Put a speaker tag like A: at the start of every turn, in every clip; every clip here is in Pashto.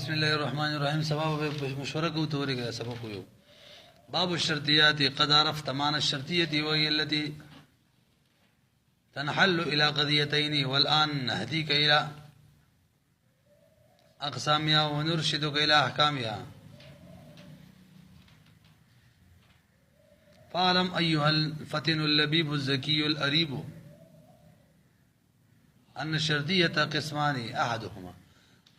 A: بسم الله الرحمن الرحيم. سبب مشوره کو توري كده سبب يو باب الشرطيات. قد عرفت معنى الشرطية وهي التي تنحل إلى قضيتين، والآن نهديك إلى أقسامها ونرشدك إلى أحكامها. فاعلم أيها الفتن اللبيب الذكي الأريب أن الشرطية قسمان أحدهما.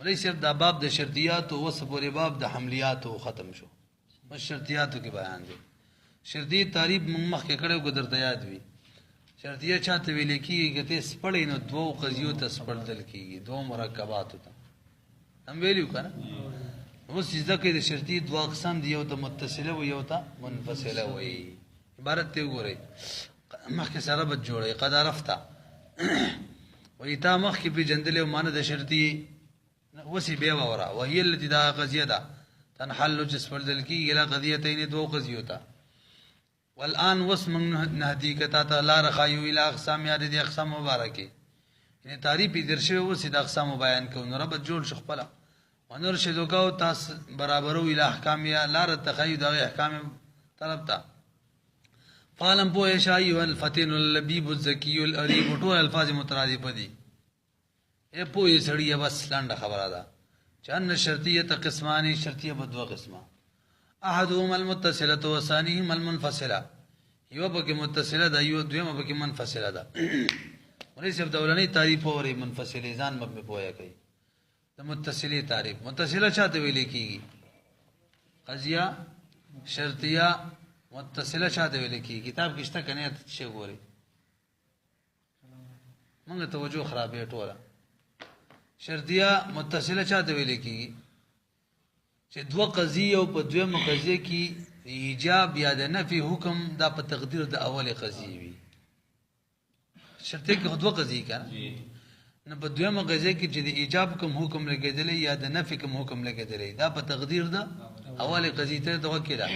A: وليس يبدأ باب ده شرطيات ووصف باب ده حمليات وختم شو الشرطيات کے بیان دي. شرطي تعریف موږ مخکې کړو کو درته یاد وي. شرطیه چاته ویل کیږي چې تاسو پړې نو دوه قضیو ته سپړدل کیږي، دوه مرکبات ته هم ویلو کنه. اوس ځکه د شرطي دوه اقسام دي، یو ته متصله وي یو ته منفصله وي. عبارت ته وګورئ مخکې سره بد جوړي. قد عرفت وې تا مخکې په جندلې معنی د شرطي وسی بیا ورا وهي التي دا قضیه ده تنحل جسفل کی الى قضیتین دو قضیوتا. والآن وسم نهدیکتا تا لا رخایو الى اقسام یاد دي اقسام مبارکه. یعنی تعریف درشه وسی د اقسام بیان کو نو رب جوړ شخپلا ونرشدو کو تاس برابرو الى احکام یا لا رتخیو د احکام طلب تا. فعلم بو شای والفتن اللبیب الذکی القریب ټول الفاظ مترادف دي. اے پوی سړی بس لاندې خبره ده چان شرطیه قسمان. شرطیه بدو قسمه، احدهما المتصله وثانيهما المنفصله. یو بګه متصله ده یو دویمه بګه منفصله ده. ولې سب دولنی تعریف اورې منفصله ځان مبه پویا کوي. د متصله تعریف متصله چاته ویل کیږي؟ قضیه شرطیه متصله چاته ویل کیږي؟ کتاب کښته کنه څه ګوري موږ توجه خرابې ټوله. شرطیه متصله چاته ویل کیږي؟ چې دوه قضیه او په دویمه قضیه کې ایجاب یا د نفي حکم دا په تقدیر د اوله قضیه وي. شرطیه کې دوه قضیه کنه نه په دویمه قضیه کې چې د ایجاب کوم حکم لګیدلی یا د نفي کوم حکم لګیدلی دا په تقدیر د اوله قضیه ته دوه کېده.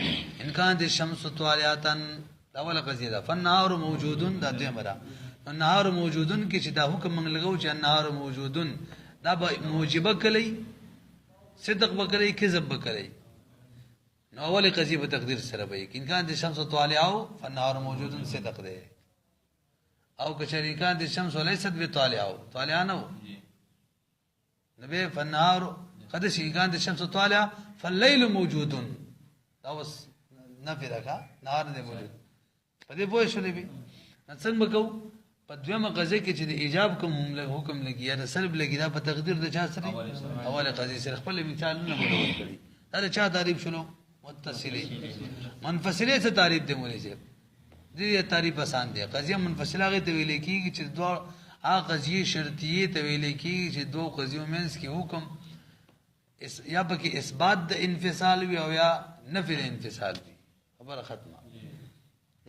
A: ان کان د شمس طالعاتن دا اوله قضیه ده. فالنهار موجودن دا دویمه ده. النهار موجودن کې چې دا حکم موږ لګو چې النهار موجودن دا به موجبه کلی صدق بکلی کذب بکلی. نو اولی قضیه په تقدیر سره به ان کان د شمس طالعه فالنهار موجود صدق ده، او که شریکان د شمس وليست بطالعه طالعه نو نبی فالنهار قد شریکان د شمس طالعه فالليل موجود. دا وس نفي راکا نهار نه موجود. په دې پوه شولې به څنګه وکاو په دویمه قضیه کې چې د ایجاب کوم حکم لګي یا د سلب لګي دا په تقدیر د چا سره اوله قضیه سره خپل مثالونه مدون کړي. دا چا تعریف شلو؟ متصله. منفصله څه تعریف دی مولوی صاحب؟ دې تعریف آسان دی. قضیه منفصله هغه ته ویل کیږي چې دوه هغه قضیه شرطیه ته ویل کیږي چې دوه قضیو منځ کې حکم یا پکې اثبات د انفصال وي او یا نفي د انفصال وي. خبره ختمه.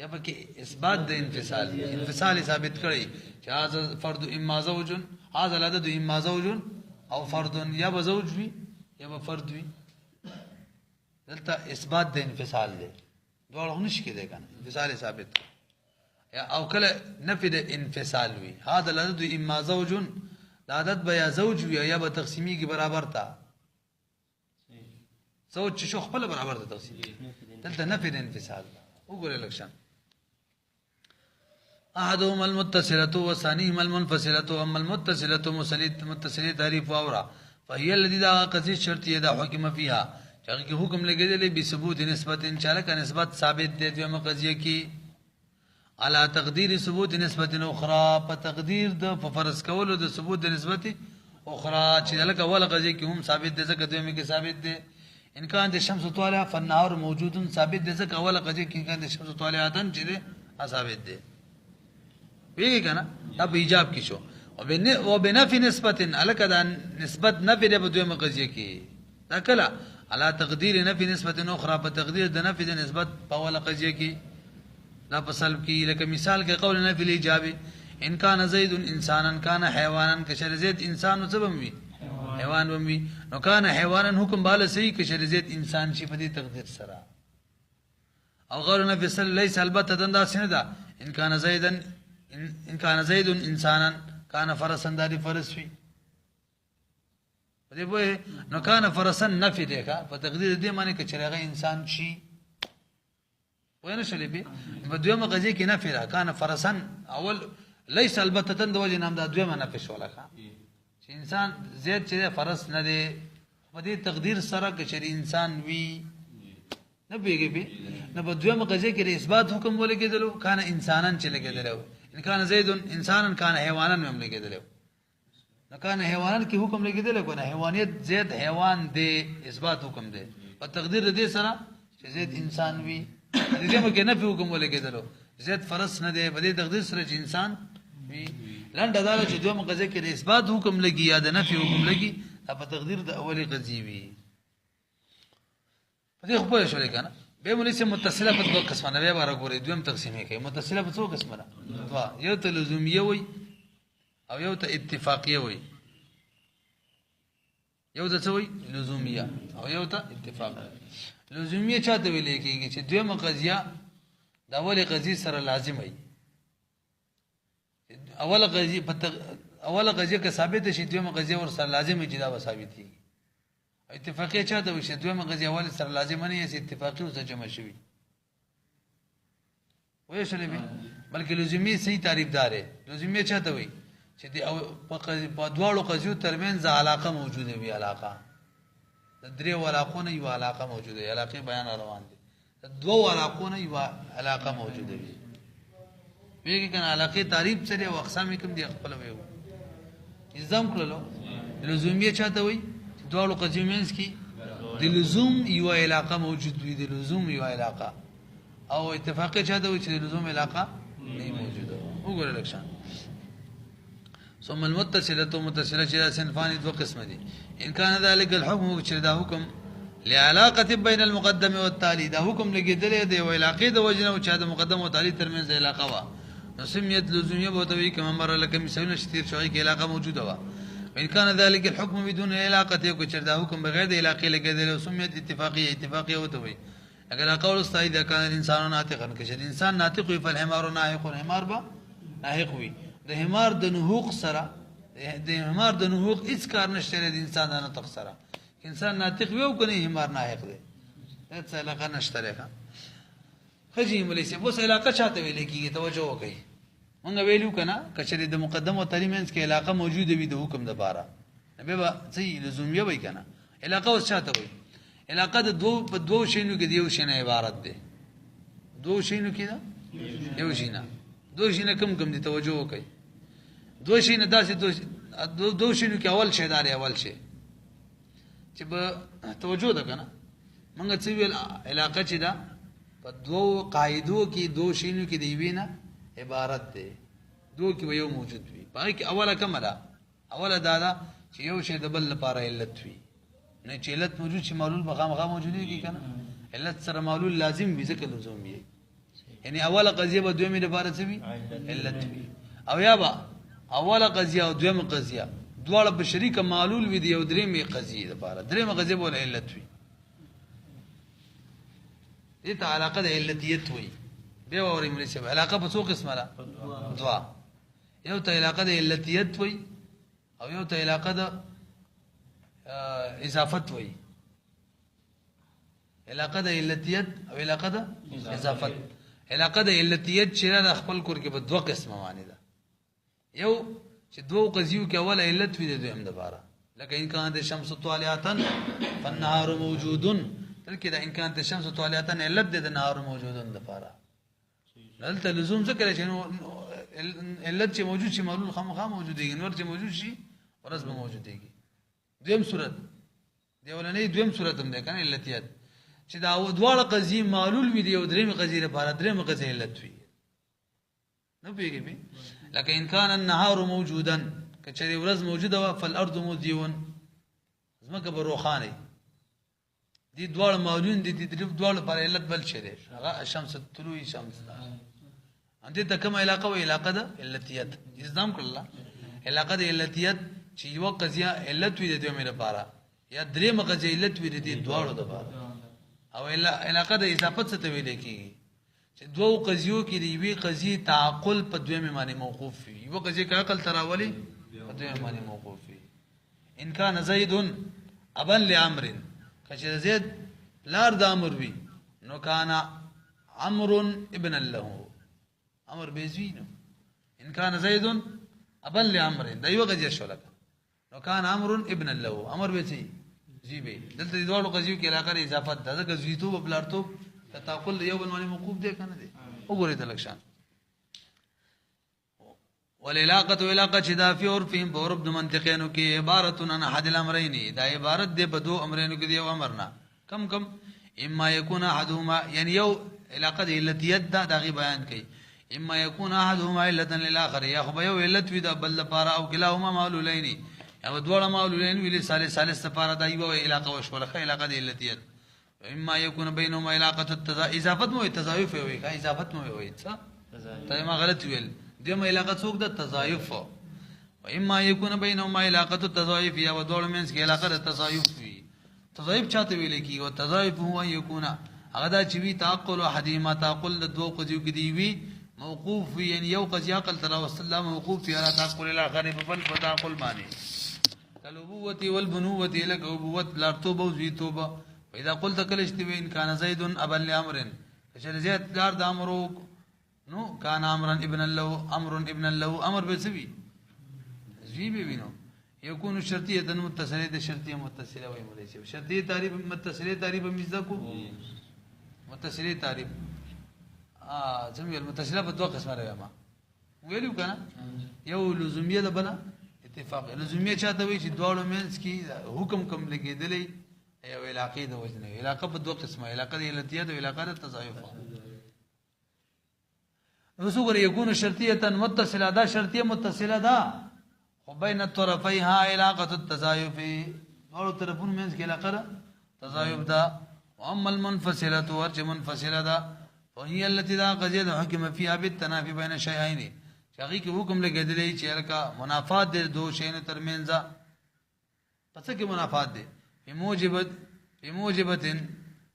A: یا پکې اثبات د انفصال انفصال ثابت کړي چې هاذا فرد اما زوج هاذا العدد اما زوج او فرد یا بزوج وي یا بفرد وي. دلته اثبات د انفصال دی. دوه نش کې دی کنه انفصال ثابت یا او کله نفي د انفصال وي. هاذا العدد اما زوج د عدد به یا زوج وي یا به تقسیمی کې برابر تا زوج شو خپل برابر د تقسیم. دلته نفي د انفصال وګورئ لکشن. احدهما المتصله وثانيهما المنفصله. اما المتصله متصله تعریف اورا فهي الذي دا قضیه شرطیه دا حکم فيها چې حکم لګیدل به ثبوت نسبت ان شاء الله کا نسبت ثابت دی دویمه قضیه کی على تقدیر ثبوت نسبت اخرى په تقدیر د فرض کولو د ثبوت د نسبت اخرى چې لکه اوله قضیه کی هم ثابت دی ځکه دویمه کی ثابت دی. ان کان د شمس طالعه فالنهار موجود ثابت دی ځکه اوله قضیه کی کان د شمس طالعه چې دی ثابت دی. ویږي کنه اب ایجاب کی شو او بنفي نسبت الک دا نسبت نفي د دویمه قضیه کی دا کله على تقدیر نفي نسبت اخرى په تقدیر د نفي د نسبت په اوله قضیه کی لا په سلب کی. لکه مثال کې قول نفي الايجاب ان کان زید انسانا کان حیوانا کشر زید انسان وسبم وی حیوان ومي نو کان حیوانا حکم بالا صحیح کشر زید انسان شي په دې تقدیر سره. او غیر نفي سل ليس البته دندا سندا ان کان زیدا ان کان زید انسانا کان فرسا داری فرس وی دې وای نو کان فرسن نفي دی کا په تقدیر دې معنی کې چې هغه انسان شي وینه شلې به دویمه قضیه کې نفي را کان فرسن اول ليس البته د وجه نام دا دویمه نفي شولا کا چې انسان زید چې فرس نه دی په دې تقدیر سره کې چې انسان وی نه بیګي به نه په دویمه قضیه کې اثبات حکم ولې کېدلو کان انسانن چې لګېدلو ان کان زید انسانن کان حیوانن هم لګېدلو نه کان حیوانن کې حکم لګېدلو کنه حیوانیت زید حیوان دی اثبات حکم دی په تقدیر دې سره چې زید انسان وی دې مکه نه په حکم ولې کېدلو زید فرس نه دی په دې تقدیر سره چې انسان وی لنډه دا چې دویمه قضیه کې اثبات حکم لګي یا د نفي حکم لګي په تقدیر د اولی قضیه وی په دې خو په شو لیکنه به مونږ سه متصله په دوه قسمه نه به بار غوري دویم تقسیم یې کوي متصله په څو قسمه ده دوا یو ته لزومیه وي او یو ته اتفاقیه وي یو ته څه وي لزومیه او یو ته اتفاق لزومیه چاته ویل کېږي چې دویمه قضیه د اولی قضیه سره لازم وي اوله قضیه که ثابت شي دویمه قضیه ور سره لازم وي چې دا ثابت وي اتفاقی چاته وي چې دویمه قضیه اول سره لازم نه یي اتفاقی او جمع شوی وای شلې به بلکې لزومی صحیح تعریف دار ہے لزومی چاته وي چې په دواړو قضیو ترمنځ علاقه موجوده وي علاقه د درې علاقونو یو علاقه موجوده وي علاقه بیان روان دي د دوه علاقونو یو علاقه موجوده وي ویګه کنه علاقه تعریف سره او اقسام کوم دي خپل وي نظام کړلو لزومی چاته وي دوالو قضیمنس کی د لزوم یو علاقه موجود وي د لزوم یو علاقه او اتفاقی چاته وي چې د لزوم علاقه نه موجوده وګوره لکشان ثم المتصله متصله چې صنفان دو قسم دي ان كان ذلك الحكم چې دا حکم لعلاقه بين المقدم والتالي دا حکم لګیدل دی او علاقه د وجنه او چې د مقدم او تالي ترمنځ علاقه وا نو سمیت لزومیه بوتوي کما مر لکه مثلا شتیر شوی کې علاقه موجوده وا ان كان ذلك الحكم بدون علاقه یو چې دا حکم بغیر د علاقه لګیدل او سمیت اتفاقیه وتوي اگر قول استای دا کان الانسان ناطقا چې انسان ناطق وي فالحمار ناهق حمار با ناهق وي د حمار د نهوق سره د حمار د نهوق هیڅ کار نشته د انسان نه ناطق سره انسان ناطق وي او کني حمار ناهق دی هیڅ علاقه نشته لکه خجی ملیسه بوس علاقه چاته ویل کیږي توجه وکړئ مونږ ویلو کنه کچری د مقدم او تلیمنس کې علاقه موجوده وي د حکم د بارا نبی با صحیح لزومیه وای کنه علاقه اوس چاته وي علاقه د دوه شینو کې دیو شینه عبارت ده دوه شینو کې دا یو شینه دوه شینه کم دي توجه وکړئ دوه شینه داسې دوه شینو کې اول شی دار اول شی چې به توجه ده کنه مونږ څه ویل علاقه چې دا په دوه قاعدو کې دوه شینو کې دی وینه عبارت ده دوه کې یو موجود وي پای کې اوله کومه ده اوله دا چې یو شی د بل لپاره علت وي نه چې علت موجود شي معلول مغه موجود وي کنه علت سره معلول لازم وي ځکه لزوم وي یعنی اوله قضیه به دویمه لپاره څه وي علت وي او یا با اوله قضیه او دویمه قضیه دواړه په شریک معلول وي دی او درېمه قضیه لپاره درېمه قضیه بوله علت وي دې ته علاقه د علتیت وي به اوري ملي څه علاقه په څو قسمه ده دوا یو ته علاقه د علتیت وي او یو ته علاقه د اضافت وي علاقه د علتیت او علاقه د اضافت علاقه د علتیت چې د خپل کور کې په دوه قسمه معنی ده یو چې دوه قضیو کې اول علت وي د دویم د بارا لکه ان کان د شمس طالعتن فالنهار موجود تلکه د ان کان د شمس طالعتن علت د نهار موجودن د بارا دلته لزوم څه کوي چې علت چې موجود شي معلول خامخا موجود دی نور چې موجود شي ورځ به موجود دی دویم صورت دی ولنې دویم صورت هم ده کنه علتیت چې دا دواړه قضیه معلول وي دی او درېمه قضیه لپاره درېمه قضیه علت وي نو پیږي لکه ان کان النهار موجودا کچری ورځ موجوده وا فالارض مذيون زمکه بروخانه دي دواړه معلوم دي دواړه پر علت بل شه دي هغه شمس طلوع شمس انده د کوم علاقه و علاقه ده علتیت نظام کړل علاقه د علتیت چې یو قضیه علت وي د دوی لپاره یا درېمه قضیه علت وي د دواړو لپاره او علاقه د اضافت څه ته ویل کیږي چې دوه قضیو کې دی وی قضیه تعقل په دویمه معنی موقوف وي یو قضیه کې عقل تراولي په دویمه معنی موقوف وي ان کان زید ابا لعمر کچې زید لار د امر وی نو کان عمرو ابن له امر بيزوینو ان کان زید ابا لعمر دا یو غزي شو لك نو کان عمرو ابن له امر به سي زی به دلته دوړو غزيو کې علاقه اضافه ده د غزيتو په بلارتو تاقل یو بل باندې موقوف دی کنه دی وګورئ د لکشان والعلاقه علاقه چې دا فی عرفهم په عرف د منطقینو کې عبارت عن احد الامرين دا عبارت دی په دوه امرینو کې دی او امرنا کم اما يكون احدهما یعنی یو علاقه د علتیت دا دغه بیان کوي اما يكون احدهما علة للاخر یا خو یو علت وي د بل لپاره او کلاهما معلولین یا دوه معلولین ویل ثالث لپاره دا یو علاقه وشوله علاقه د علتیت اما يكون بينهما علاقه اضافه مو تضايف وي کا اضافه مو وي څه ته ما غلط ویل دغه علاقه څوک د تضايف و اما يكون بينهما علاقه التضايف یا ودول منس کې علاقه د تضايف وي تضايف چاته ویل کی او تضايف هو يكون هغه دا چې وی تعقل حدیما تعقل د دوه قضیو کې دی وی موقوف وي یعنی یو قضیه عقل تر رسول الله موقوف فی على تعقل الاخر بل تعقل معنی الابوه والبنوه لك ابوه لا توبه وزي توبه اذا قلت كلشتي ان كان زيد ابا لامر فشل زيد دار د امرو نو كان امرا ابن له امر بسوي زي بينو يكون شرطيه متصله شرطيه متصله وي مليشه شرطيه تعريف متصله تعريف مزدكو متصله تعريف زمي المتصله په دوه قسمه راځي ما ویلو کنه یو لزومیه ده بل اتفاق لزومیه چاته وي چې دوه مینس کی حکم کم لګیدلې یو علاقه د وجنه علاقه په دوه قسمه علاقه د علتیه او علاقه د تضاعف وسوګر یکون شرطیه متصله ده شرطیه متصله ده خو بین الطرفیها علاقه التضاعف ورو طرفون منځ کې علاقه تضاعف ده واما المنفصله ورج منفصله ده وهي التي لا قضيه حكم فيها بالتنافي بين شيئين شاغي کې حکم لګیدلې چې الکا منافات د دوه شیانو ترمنځ پس کې منافات دي بموجبت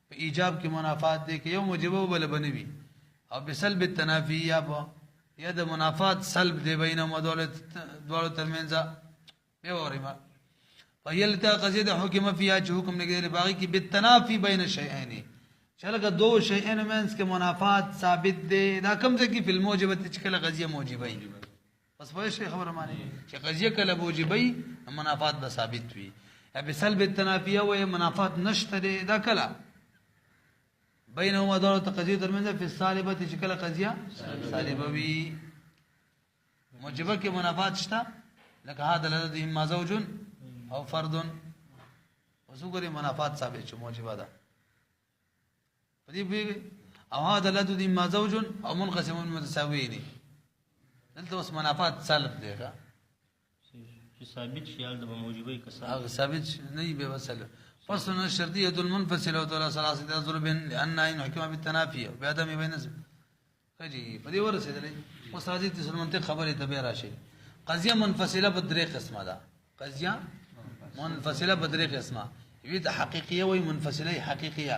A: په ایجاب کې منافات دي کې یو موجبه بل بنوي او بسلب التنافي یا د منافات سلب دی بینهم دوه ترمنځ به ورما فیلتا قصید حکم فيها چې حکم لګیدل باقي کې بالتنافي بین الشیئین چلګه دو شیئین منس کې منافات ثابت دي دا کوم ځکه په الموجبه چې کله قضیه موجبه بس په شی خبره معنی چې قضیه کله موجبه منافات به ثابت وي بسلب التنافيه و منافات نشته دا کله بينهما دور تقضيه درمنه في السالبه چې کله قضیه سالبه وي موجبه کې منافات شته لکه هذا الذي ما زوج او فرد وسوګري منافات ثابت شو موجبه ده پدې به او هذا الذي ما زوج او منقسم متساويين دلته اوس منافات سالب دی
B: ثابت شي د موجبه کسا
A: هغه ثابت نه به وصل فصل الشرطيه المنفصله وتلا ثلاثه ضرب لان ان حكم بالتنافي بعدم بين فجي بدي ورسېدلې وسادت المنطق خبره ته راشي قضيه منفصله بدرې قسمه ده قضيه منفصله بدرې قسمه وي د حقيقيه وي منفصله حقيقيه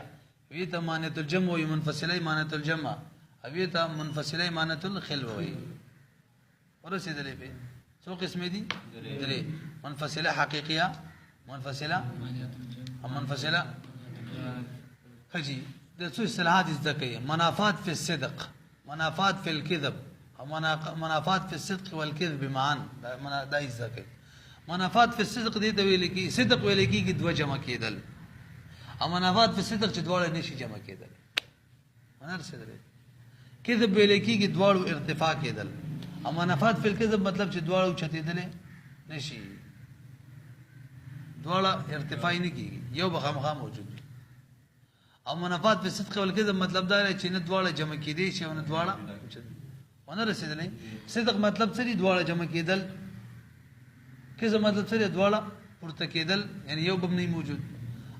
A: وي ته معنی الجمع وي منفصله معنی الجمع وي ته منفصله معنی الخلو وي ورسېدلې په سو قسمه دي درې منفصله حقيقيه منفصله حجي د څو اصطلاحات ذکر منافات في الصدق منافات في الكذب منافات في الصدق والكذب معا دا ذکر منافات في الصدق دي د ویل کی صدق ویل کی دوه جمع کېدل او منافات في الصدق چې دواړه نشي جمع کېدل ورسېدلې کذب ویل کی دواړو ارتفاع کېدل او منافات فی الکذب مطلب چې دواړو چتېدل نشي دواړه ارتفاع نه کیږي یو بخامخا موجود وي او منافات فی الصدق والکذب مطلب دا چې نه دواړه جمع کېدي شي او نه دواړه ونه رسیدلې صدق مطلب څه دی دواړه جمع کېدل کذب مطلب څه دی دواړه پورته کېدل یعنی یو بم نه موجود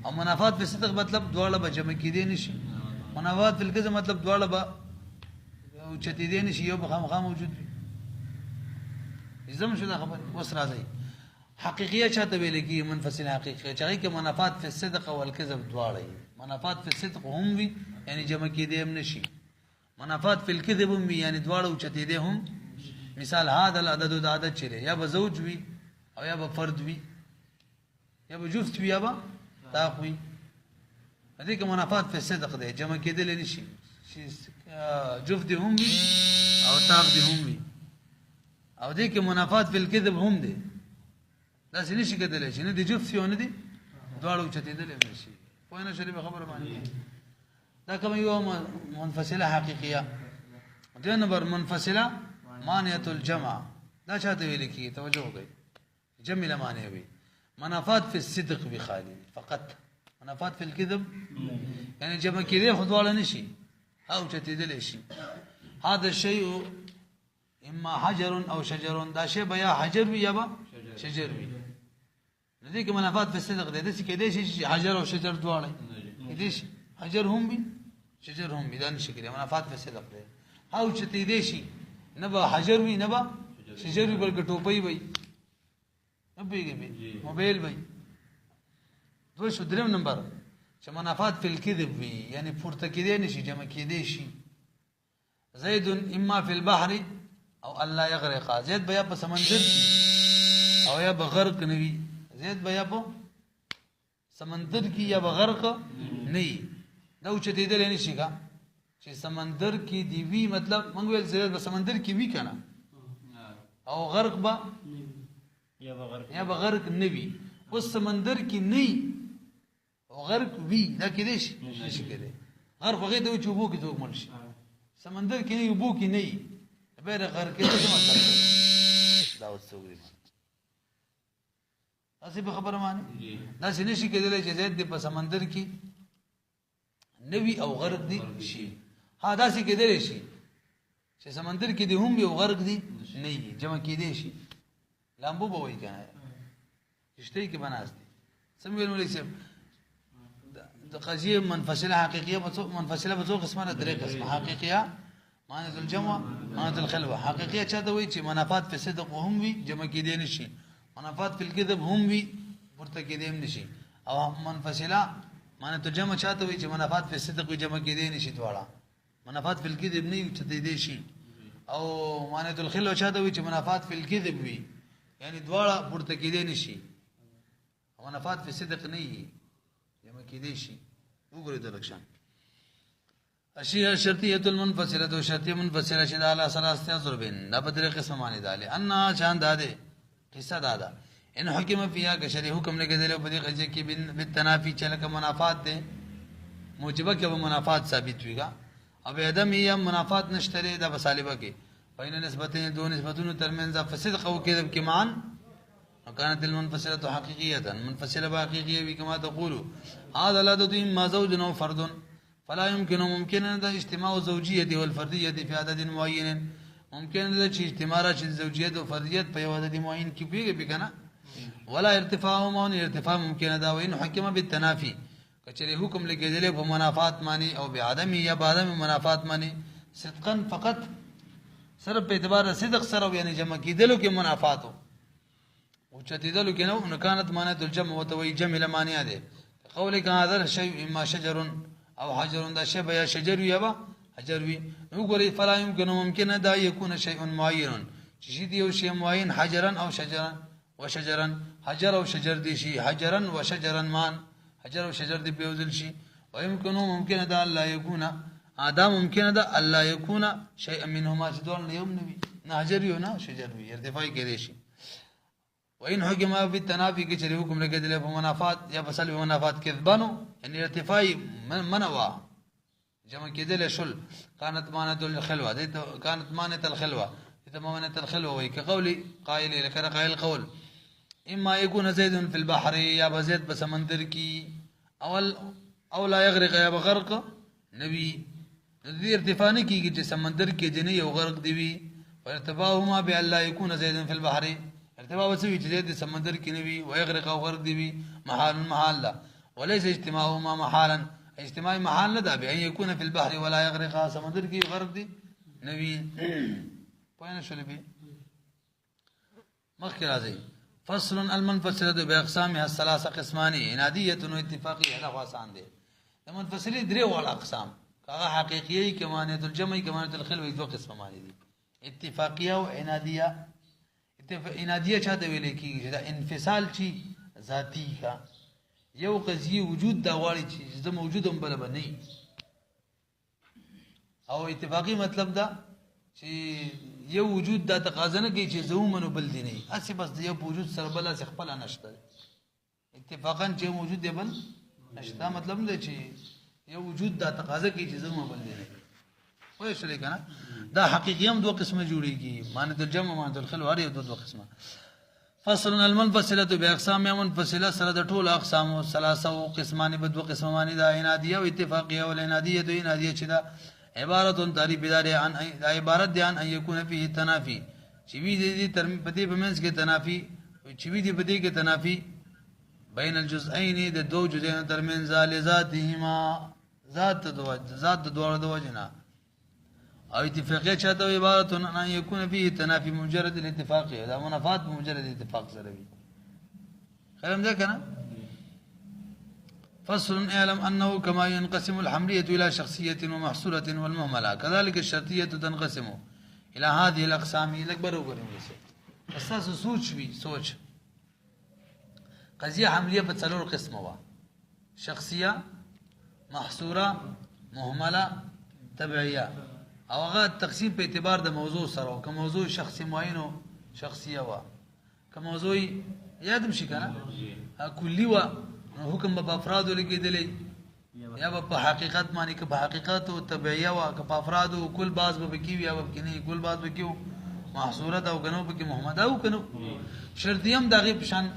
A: او منافات فی الصدق مطلب دواړه به جمع کېدي نشي منافات فی الکذب مطلب دواړه به چتېدي نشي یو بخامخا موجود وي زم شو دا خبر وس راځي حقيقيه چاته ویل کی منفصل حقيقيه چاہے کہ منافات فی الصدق والكذب دواړه منافات فی الصدق هم وي یعنی جمع کېدي هم نشي منافات فی الكذب هم وي یعنی دواړه چتېدي هم مثال هذا العدد عدد چره یا به زوج وي او یا به فرد وي یا به جفت وي یا به طاق وي دې کې منافات په صدق دی جمع کېدل نشي جفت دې هم وي او طاق دې هم وي او دې کې منافات په الكذب هم دی داسې نشي کېدلی چې نه دې جفت یو نه دي دواړه اوچتېدلی نشي پوه نه شولې په خبره باندې دا کوم یو منفصله حقیقیه دوه نمبر منفصله مانعة الجمع دا چاته ویل کیږي توجه وکړئ جمع له معنی وي منافات في الصدق بخالي فقط منافات في الكذب يعني جمع کېدی خو دواړه نشي او چتېدلی شي هذا الشيء اما حجر او شجر دا شی به یا حجر وي یا به شجر وي دې کې منافات په صدق دی داسې کېدی شي حجر او شجر دواړه کېدی شي حجر هم وي شجر هم وي دا نشي کېدی منافات په صدق دی او چتېدی شي نه به حجر وي نه به شجر وي بلکې ټوپۍ وي نه پوهېږئ موبایل وي دوه شو درېم نمبر چې منافات په الکذب وي یعنې پورته کېدی نشي جمع کېدی شي زید اما فی البحر او الله یغرق زید بیا په سمندر کې او یا به غرق نه وي زید بیا په سمندر کې یا به غرق نه وي دا اوچتېدلی نشي که چې سمندر کې دی وي مطلب موږ ویل زید به سمندر کې وي که نه او غرق به یا به غرق نه وي اوس سمندر کې نه وي او غرق وي دا کېدی شي نشي کېدی غرق هغې ته وایي چې اوبو کې څوک مړ شي سمندر کې نه وي اوبو کې نه وي بیا د غرق کېدو څه مطلب دی دا اوس څوک دی داسې په خبره باندې داسې نشي کېدلی چې زید دی په سمندر کې نه وي او غرق دی شي ها داسې کېدلی شي چې سمندر کې دی هم وي او غرق دی نه وي جمع کېدی شي لامبو به وایي که نه کښتۍ کې به ناست دی څه مې ویل مولوي صاحب د قضیې منفصله حقیقیه منفصله به څو قسمه ده درې قسمه حقیقیه معنی الجمع معنی الخلوه حقیقیه چاته وایي چې منافات په صدق هم وي جمع کېدی نشي منافات په الکذب هم وي پورته کېدی هم نشي او منفصله معنی الجمع چاته وایي چې منافات په صدق وي جمع کېدی نشي دواړه منافات په الکذب نه وي چتېدی شي او معنی الخلوه چاته وایي چې منافات په الکذب وي یعنی دواړه پورته کېدی نشي منافات په صدق نه وي جمع کېدی شي وګورئ دا لکشان اشیاء شرطیه المنفصله تو شرطیه منفصله شدا علی ثلاثه ضربین دا بدر قسم معنی داله ان شان داده قصه دادا ان حکم فيها کشری حکم نه کېدل په دې قضیه کې بالتنافي چلک منافات ده موجبه کې منافات ثابت ویګا او ادم یې منافات نشته ده بسالبه کې بین نسبتین دو نسبتونو ترمنځ فصدق او کذب کې مان وكانت المنفصله حقيقيه منفصله حقيقيه كما تقول هذا لا تتم ما زوج او فرد فلا يمكن ان اجتماع الزوجيه والفرديه في عدد معين ممكن ان اجتماع الزوجيه والفرديه في عدد معين كيف بكنا ولا ارتفاعهما ارتفاع ممكن ده وان حكم بالتنافي کچری حکم لګیدل په منافات معنی او بعدم یا بعدم منافات معنی صدقا فقط صرف په اعتبار صدق سره یعنی جمع کیدلو کې منافاتو او چتیدلو کې نو كانت معنی الجمع وتوي جمع لمانع ده قولك هذا شيء اما شجر او حجر دا شی یا شجر یا با حجر وی نو ګوري فلا يمكن ممکن دا يكون شيء معين چې دی یو شی معين حجرا او شجرا وشجرا حجر او شجر دی شي حجرا وشجرا مان حجر او شجر دی پیوزل شي ويمكن ممکن دا الله يكون ادم ممکن دا الله يكون شيء منهما شدول يوم نبي نه حجر یو نه شجر وی ارتفاع کې دی شي وإن حكم بالتنافي كشري حكم لقد له منافات يا بسال منافات كذبانو ان ارتفاع منوا جمع كده شل كانت مانة الخلوة كانت مانة الخلوة مانة الخلوة وهي كقولي قائل لك قائل القول اما يكون زيد في البحر يا بزيد بسمندر كي او لا يغرق يا بغرق نبي ذي ارتفاع كي سمندر كي جني او غرق دي وارتفاعهما بأن لا يكون زيد في البحر ارتباط وسوي جديد سمندر کې نوي ويغرق او غرق دی محال لا وليس اجتماعهما محالا اجتماع محال نه ده به يكون في البحر ولا يغرق سمندر کې غرق دی نوي پوهنه شولې به مخکې راځي فصل المنفصله باقسامها الثلاثه قسمان اناديه و اتفاقيه دا آسان دي المنفصله درې وړ اقسام هغه حقيقيه کمانه الجمع کمانه الخلوه دوه قسم معنی دي اتفاقيه او اناديه انادیه چاته ویل کیږي دا انفصال چی ذاتی کا یو قضیه وجود دا غواړي چې زه موجود هم بل بنئ او اتفاقی مطلب دا چې یو وجود دا تقاضا نه کوي چې زه ومنو بل دی نه اسی بس د یو وجود سره بل څه خپل نشته اتفاقا چې موجود دی بل نشته مطلب نه چې یو وجود دا تقاضا کوي چې زه ومنو بل دی نه وای شلې کنه دا حقیقي هم دوه قسمه جوړیږي معنی الجمع معنی الخلو هر یو دوه قسمه فصل المنفصله باقسام منفصله سره د ټول اقسام او ثلاثه قسمان به دوه قسمه معنی دا عنادیه او اتفاقیه او عنادیه د عنادیه چې دا عبارت تعریف دار عن عبارت دي عن ان يكون فيه تنافي چې وی دي تر پدې بمنس کې تنافي چې وی دي پدې کې تنافي بین الجزئین د دو جزئین ترمنځ ذاتهما ذات د دوه د وجنا او اتفاقیه چاته عبارت ان ان يكون فيه تنافي مجرد الاتفاق دا منافات مجرد اتفاق سره وي خیرم ده کنه فصل اعلم انه كما ينقسم الحمليه الى شخصيه ومحصوره والمهمله كذلك الشرطيه تنقسم الى هذه الاقسام الاكبر وګرځي اساس سوچ قضيه حمليه په څلور قسمه وا شخصيه محصوره مهمله تبعيه او هغه تقسیم په اعتبار د موضوع سره او کوم موضوع شخصي معین او شخصيه وا کوم موضوع یادم شي کنه کلی وا حکم په افراد لګیدلې یا په حقیقت معنی که په حقیقت او تبعیه وا که په افراد او کل باز به کیو یا به کني کل باز به کیو محصوره او غنو به کی محمد او کنو شرطیم دغه پشان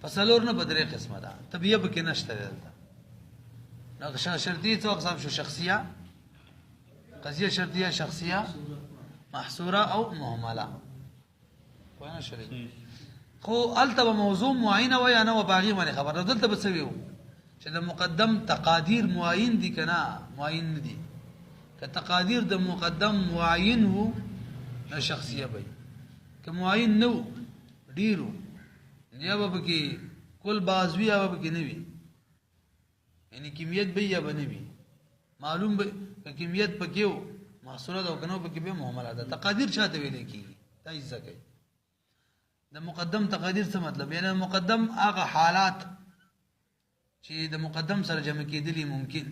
A: فصلور نه بدرې قسمه ده تبعیه به کې نشته ده نو شرطی څو اقسام شو شخصیه قضیه شرطیه شخصیه محصوره او مهمله وینه شری خو التبه موضوع معینه و یا نه و باغی باندې خبر دلته به سویو چې د مقدم تقادیر معین دي کنه معین دي که تقادیر د مقدم معین وو نه شخصیه به که معین نو ډیرو یا به کې کل بازوی یا به کې نوي یعنی کمیت به یا به نوي معلوم به کمیت پکيو محصوله او کنو پکې به معاملات تقادیر چاته ویل کیږي دا یې ځکه د مقدم تقادیر څه مطلب یعنی مقدم هغه حالات چې د مقدم سره جمع کېدلی ممکن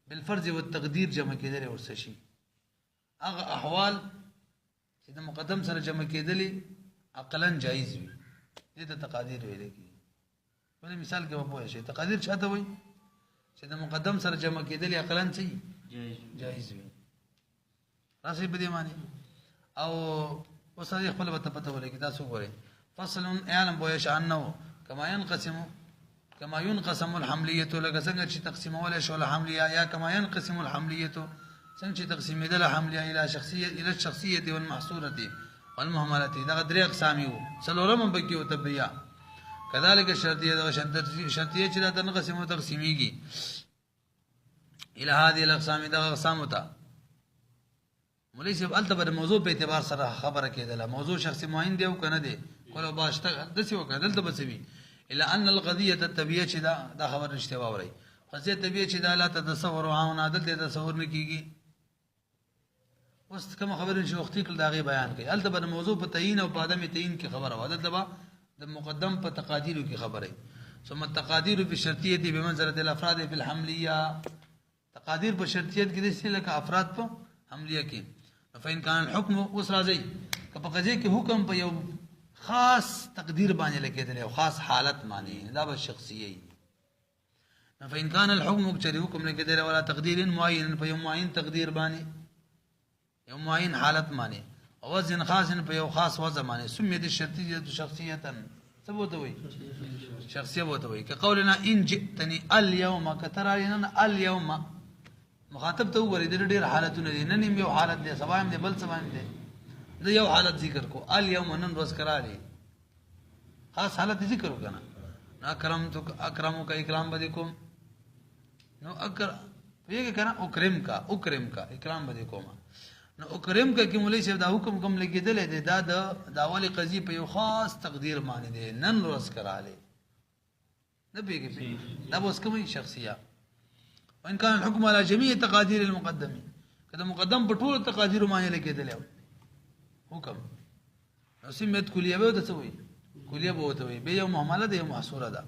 A: بالفرض والتقدير جمع کېدلی ورسې شي هغه احوال چې د مقدم سره جمع کېدلی عقلا جایز وي دې ته تقادیر ویل کیږي په مثال کې په پوهه شي تقادیر چاته وایي چې د مقدم سره جمع کېدلی عقلا څه جایز وي راځي په دې معنی او وسره خپل وته پته ولګي تاسو ګورئ فصل اعلم بو يشانه كما ينقسم الحمليه لك څنګه چې تقسیم ولا شو الحمليه یا كما ينقسم الحمليه څنګه چې تقسیم دي الحمليه الى الشخصيه والمحصوره والمهمله دا درې اقسام یو څلورم بګي او تبیا كذلك الشرطيه شرطيه چې دا تنقسم او تقسیمیږي الى هذه الاقسام دا اقسام وتا مولوی صاحب التبر موضوع په اعتبار سره خبره کېدله موضوع شخصي معین دی او کنه دی کله باشته د څه وکړل د بسوي الا ان القضيه الطبيعيه چې دا خبر نشته واوري قضيه طبيعيه چې دا لا تصور او عادل د تصور نه کیږي اوس کوم خبر چې وختي کله دا غي بیان کوي التبر موضوع په تعین او په عدم تعین کې خبره واده دبا د مقدم په تقادیر کې خبره ثم التقادير في الشرطيه دي بمنزله الافراد في الحمليه تقادیر په شرطیت کې د څه لکه افراد په حملیه کې فإن كان الحكم وسرازي کله قضیه کې حکم په یو خاص تقدیر باندې لګیدل او خاص حالت معنی دا به شخصیه فإن كان الحكم چې حکم لګیدل ولا تقدیر معین په یو معین تقدیر باندې یو معین حالت معنی او وزن خاص په یو خاص وزن معنی سميت الشرطيه شخصيه ثبوت وي شخصيه بوت وي كقولنا ان جئتني اليوم كترارنا اليوم مخاطب ته وګورئ د ډېر حالتونه دي نن یو حالت دی سبا هم دی بل سبا هم دی د یو حالت ذکر کو اليوم نن روز کرا دي خاص حالت ذکر وکنه اکرمک اکرام بدکم نو ویګه کنه اکرم کا اکرام بدکم نو اکرم کا کی مولوی صاحب دا حکم کوم لګیدل دی دا د اولی قضیه په یو خاص تقدیر معنی دی نن روز کرا لي نه بیګه دا اوس کومه شخصیه وان كان الحكم على جميع تقادير المقدم کله مقدم په ټول تقادیر معنی لګیدل حکم سمت کلیه به د څه وي کلیه به وته وي به یو محمله ده یو محصوره ده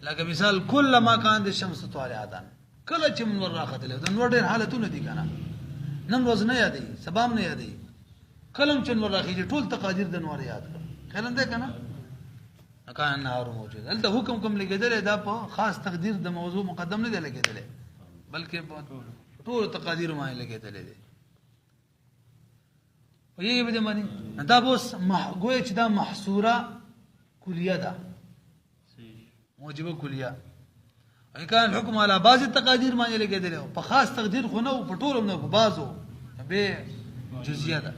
A: لکه مثال کله ما کان د شمس طالعاتن کله چې منور راختله د نور ډېر حالتونه دي کنه نن ورځ نه یادې سبا نه یادې کلم چې نور راخیږي ټول تقادیر د نور یاد کړه خلنده کنه کان نهار موجود دلته حکم کوم لګیدل دا په خاص تقدیر د موضوع مقدم نه دی لګیدل بلکې ټول تقادیر ما لګیدل دي په یوه بده معنی دا بوس گویا چې دا محصوره کلیه ده موجبه کلیه ان كان الحكم على بعض التقادير ما لګیدل په خاص تقدیر خو نه په ټول نه په بعضو به جزئیه ده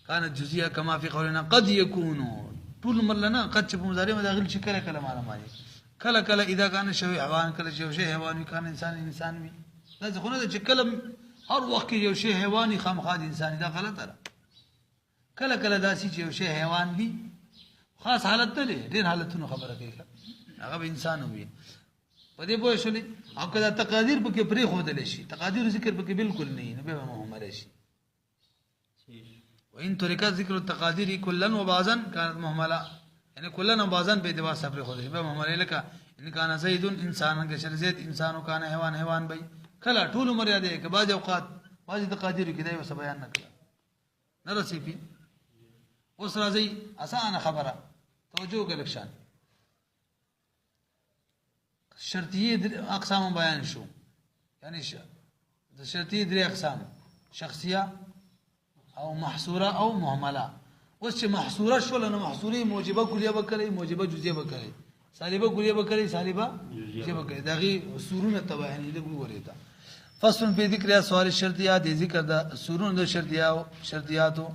A: كانت جزئيه كما في قولنا قد يكون طول مرلنا قد چې په مضارع مداخل شي کله کله معنا معنی کله کله اذا كان شيء حيوان کله شيء حيوان كان انسان وي دا ځکه نه چې کله هر وخت یو شی حیواني خامخاد انساني دا غلطه ده کله کله داسي چې یو شی حیوان وي خاص حالت ته ډېر حالتونو خبره کوي هغه انسان وي په دې پوه شولې او کله تقادیر پکې پرې خودل شي تقادیر ذکر پکې بالکل نه به محمد شي وان طریقه ذکر التقادیر كلا وبعضا كانت مهمله يعني كلا وبعضا په اعتبار صبر خودل به محمد لك ان كان زيد انسان كشر زيد انسان كان حيوان بي کله ټول مریاده کې بعض اوقات بعض تقادیر کې دا یو بیان نکړه نه رسېږي اوس راځي اسانه خبره توجه وکړئ لکشان شرطیه اقسام بیان شو یعنی د شرطیه درې اقسام شخصیه او محصوره او مهمله اوس چې محصوره شول نو محصوره موجبه کلیه بکړي موجبه جزئیه بکړي سالبه کلیه بکړي سالبه جزئیه بکړي دغه سورونه تبعین دي وګورئ تا فصل په ذکر اسوار الشرطیات ذکر د سورون د شرطیاتو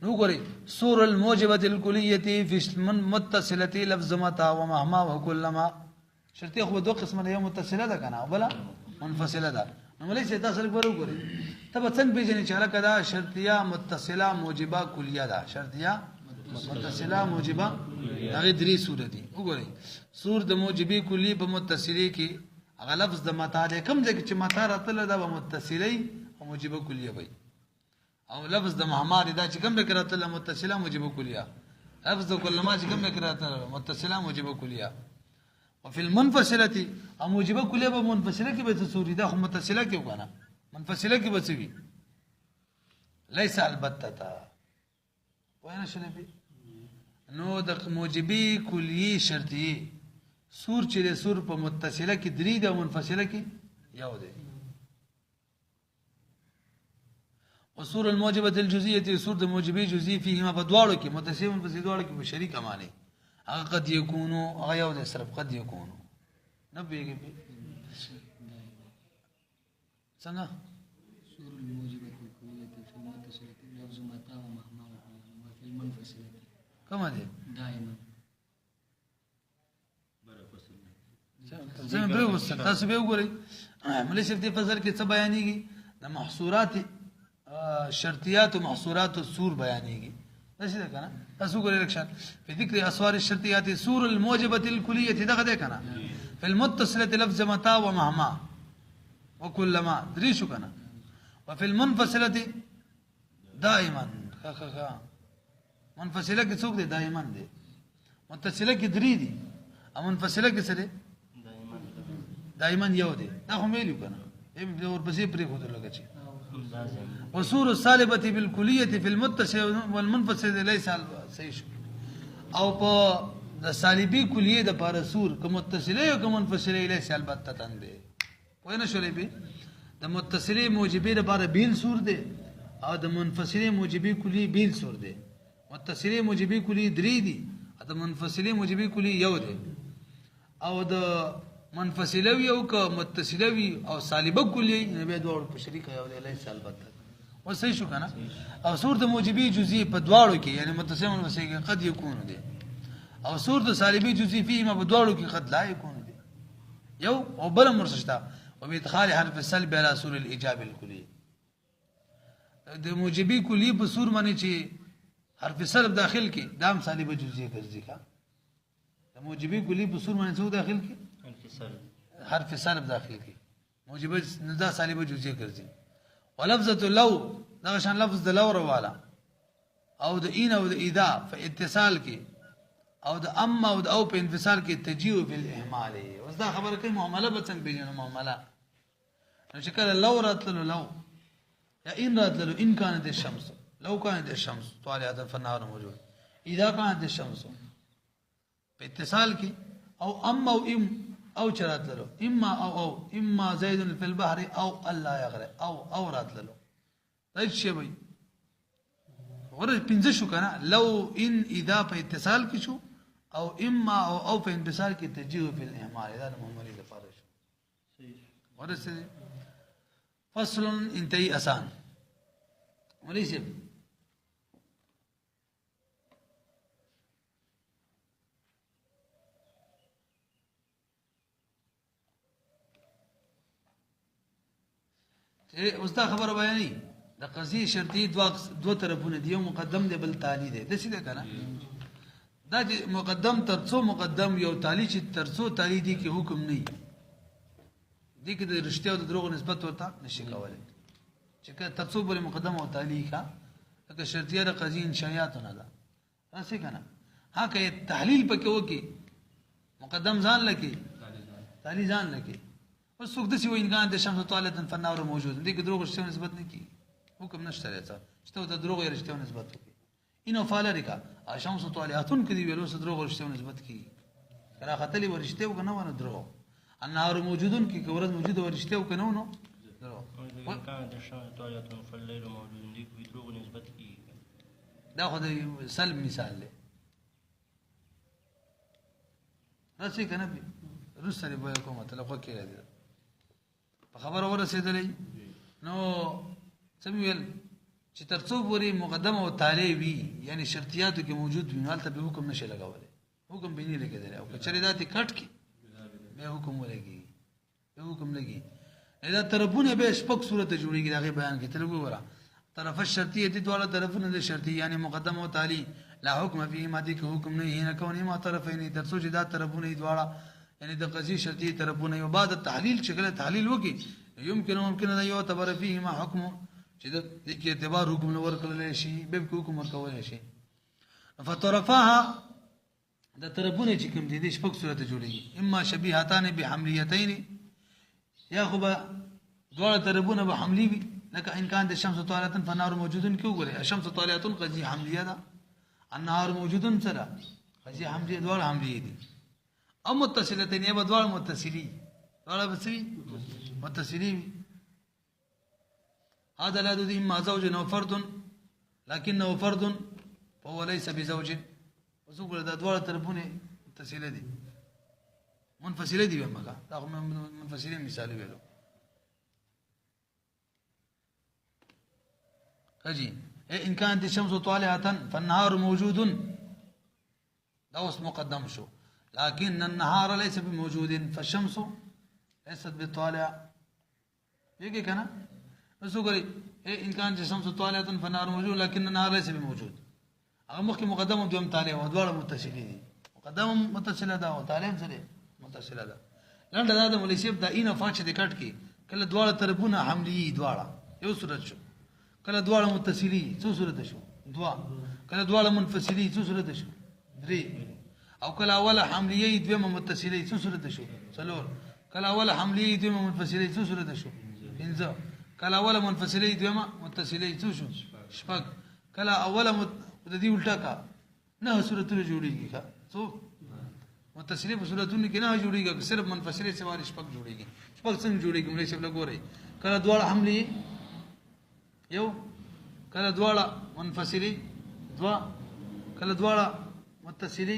A: نو ګورئ سور الموجبه الکلیه فی متصله لفظ متا ومهما وكلما شرطیه خو دوه قسمه یو متصله ده کنه بل منفصله ده نو ملي څه تاسو وګورئ تبه څنګه پیژنې چې علاقه ده شرطیه متصله موجبه کلیه ده شرطیه متصله موجبه هغه درې صورت دي وګورئ سور د موجبه کلی په متصله کې هغه لفظ د متا ده کوم ځکه چې متا راتله ده په متصله او موجبه کلیه وي او لفظ د محمد دا چې کوم ذکر راتله متصله موجبه کلیه لفظ د کلمه چې کوم ذکر راتله متصله موجبه کلیه وفي المنفصله او موجبه کلیه په منفصله کې به تصوري ده خو متصله کې وکنه منفصله کې بچوي ليس البتة وين شنبي نو د موجبي کلیه شرطي سور چې د سور په متصله کې درې د منفصله کې یو دی وسور الموجبه الجزئيه سور د موجبي جزئي فيهما بدواړو کې متصل په دواړو کې شریک معنی هغه قد يكونوا هغه یو د صرف قد يكونوا نبيږي څنګه
B: سور الموجبه الكليه في المتصله لفظ متى ومهما وفي المنفصله
A: کومه ده
B: دائما
A: زين بروس تاسو به وګورئ ملي شفتي فصل کې څه بیانېږي د محصورات شرطیات او محصورات السور بیانېږي نشي ده کنه تاسو وګورئ لکشان په ذکر اسوار الشرطیات سور الموجبه الكليه دغه ده کنه في المتصله لفظ متى ومهما وكلما دري شو کنه وفي المنفصله دائما منفصله کې څوک دي دائما دي متصله کې دري دي او منفصله کې څه دي دائما یو دي دا هم ویلو کنه ایم اور پسې پرې خو درلګه چی وصور السالبه بالكليه في المتصل والمنفصل ليس صحیح شو او په د سالبي کلیه د پاره سور کوم متصله او کوم منفصله ليس البته تنده وینه شولې به د متصله موجبه د پاره بیل سور دی او د منفصله موجبه کلیه بیل سور دی متصله موجبه کلیه درې دي او د منفصله موجبه کلیه یو دی او د منفصله وی او که متصله وی او سالبه کلیه نه به دوه په شریک یو دی لای البته وسې شو کنه او سور د موجبه جزئی په دواړو کې یعنی متصل منفصل کې قد یکون دی او سور د سالبه جزئی فيه ما په دواړو کې قد لا یکون دی یو او بل مرسشتا او ادخال حرف السلب على سور الايجاب الكلي د موجبه کلی په سور باندې چې حرف سلب داخل کې دام سالبه جزئی ګرځي کا د موجبه کلی په سور باندې څو داخل کې حرف سلب داخل کې موجبه ندا سالبه جزئی ګرځي ولفظه لو دا شان لفظ د لو رواله او د ان او د اذا په اتصال کې او د اما او د او په انفصال کې تجیو بالاهمال اوس دا خبره کوي معامله به څنګه پیژنو معامله نو چې کله لو راتلو لو یا ان راتلو ان كانت الشمس لو كانت الشمس طالعه فالنهار موجود اذا كانت الشمس په اتصال کې او اما او ام او چراتلو اما او اما زيد في البحر او الله يغرق او راتلو دا شی وي ورته پنځه شو کنه لو ان اذا په اتصال کې شو او اما او په انفصال کې تجیو په الاهمال دا محمد لپاره شو ورته فصل انتهي آسان وليس اوس دا خبره بیانې د قضیه شرطي دو طرفونه دي یو مقدم دی بل تالی دی د څه ده کنه دا چې مقدم ترڅو مقدم یو تالی چې ترڅو تالی دی کې حکم نه دی کې د رښتیا او د دروغ نسبت ورته نشي کولای چې ترڅو بل مقدم او تالی کا لکه شرطیه د قضیه انشائیات نه ده راسي کنه ها که تحلیل پکې وکي مقدم ځان لکه تالی ځان لکه اوس څوک د سی وین غان د شمس طالعه فالنهار موجود دي کې دروغ رښتیا نسبت نه کی حکم نشته راځه چې ته دروغ رښتیا نسبت وکي انه فالریکا شمس طالعه کې دی ویلو سره دروغ رښتیا نسبت کی کرا خطلی ورشته وکنه ونه دروغ النهار موجودون کې ورځ موجوده ورشته وکنه نو دروغ
C: كانت الشمس طالعه فالليل موجود دي کې دروغ نسبت کی
A: دا خو د سلب مثال دی راسي کنه به رسره به کومه تلقه کې دی خبر ورسېدلې نو سمویل چې ترڅو پوری مقدمه او تالی وي یعنی شرطیاتو کې موجود وي حالت به حکم نشي لګولای حکم به نه لګیدل او کچری ذاتي کټ کې به حکم ولګي به حکم لګي اذا طرفونه به شپږ صورت جوړیږي دا بیان کې تلګو ورا طرف الشرطیه دي دواړه طرفونه د شرطي یعنی مقدمه او تالی لا حکم فيه ما دي کې حکم نه نه کوي ما طرفین ترڅو چې دا طرفونه دواړه یعنی د قضیه شرطي طرفونه یو بعد التحلیل شکل تحلیل وکي ممکن دا یو تبر فيه ما حکم چې د کې اعتبار حکم نور کړل شي به حکم ورکول شي فطرفها د طرفونه چې کوم دي د شپږ صورت جوړيږي اما شبيهتان بحمليتين یا خو به دواړه طرفونه به حملي وي لکه ان كان د شمس طالعه فالنهار موجود کې وګورئ الشمس طالعه قضیه حملیه ده النهار موجود سره قضیه حملیه دواړه حملیه دي او متصلتين یا بدوال متصلي ولا بسوي متصلي هذا لا يدري اما زوج او فرد لكنه فرد فهو ليس بزوج وسوق د دوال طرفونه متصله دي منفصله دي بمګه دا منفصلين مثال ویلو کجی ان كانت الشمس طالعه فالنهار موجود دا اوس مقدم شو لكن النهار ليس بموجود فالشمس ليست بطالعه يجي كنا نسوغري ان كانت الشمس طالعه فالنهار موجود لكن النهار ليس بموجود هغه مخکې مقدمه دوم طالعه او دواړه متصلين دي مقدمه متصله ده او طالعه سره متصله ده لنډه دا د مليسيب دا اینه فاچ د کټ کې کله دواړه طرفونه حملي دواړه یو صورت شو کله دواړه متصلي څو صورت شو دوا کله دواړه منفصلي څو صورت شو درې او کله اوله حملیه دویمه متصله څو صورت شو څلور کله اوله حملیه دویمه منفصله څو صورت شو پنځه کله اوله منفصله دویمه متصله څو شو شپږ کله اوله د دې الټا کا نه صورتونه جوړیږي ښا څو متصله په صورتونو کې نه جوړیږي صرف منفصله سوال شپږ جوړیږي شپږ څنګه جوړیږي موږ یې لګورئ کله دواړه حملیه یو کله دواړه منفصله دوا کله دواړه متصله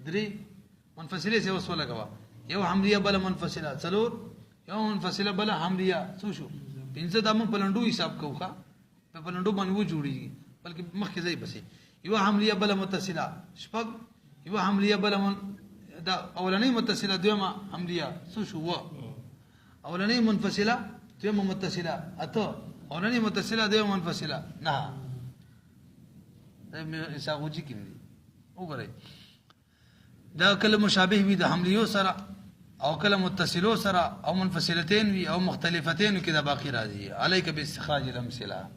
A: درې منفصله څه وسوله کوا یو حملیه بل منفصله څلور یو منفصله بل حملیه څو شو پنځه د موږ بلندو حساب کوخه په بلندو باندې و جوړیږي بلکې مخکې ځای بسې یو حملیه بل متصله شپږ یو حملیه بل دا اولنۍ متصله دویمه حملیه څو شو و اولنۍ منفصله دویمه متصله اته اولنۍ متصله دویمه منفصله نه دا اساغوجي کې دي وګورئ دا کله مشابه وي د حملیو سره او کله متصلو سره او منفصلتين وي او مختلفتين کده باقی راځي عليك باستخراج الامثله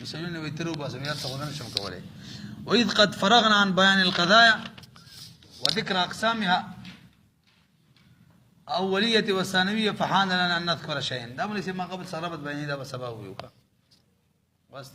A: مثالونه وي ترو باسم یا څنګه نشم کولای واذ قد فرغنا عن بيان القضايا وذكر أقسامها أولية والثانوية فحان لنا أن نذكر شيئا. ده من ما قبل سربت بيني ده بسبب ويوكا بس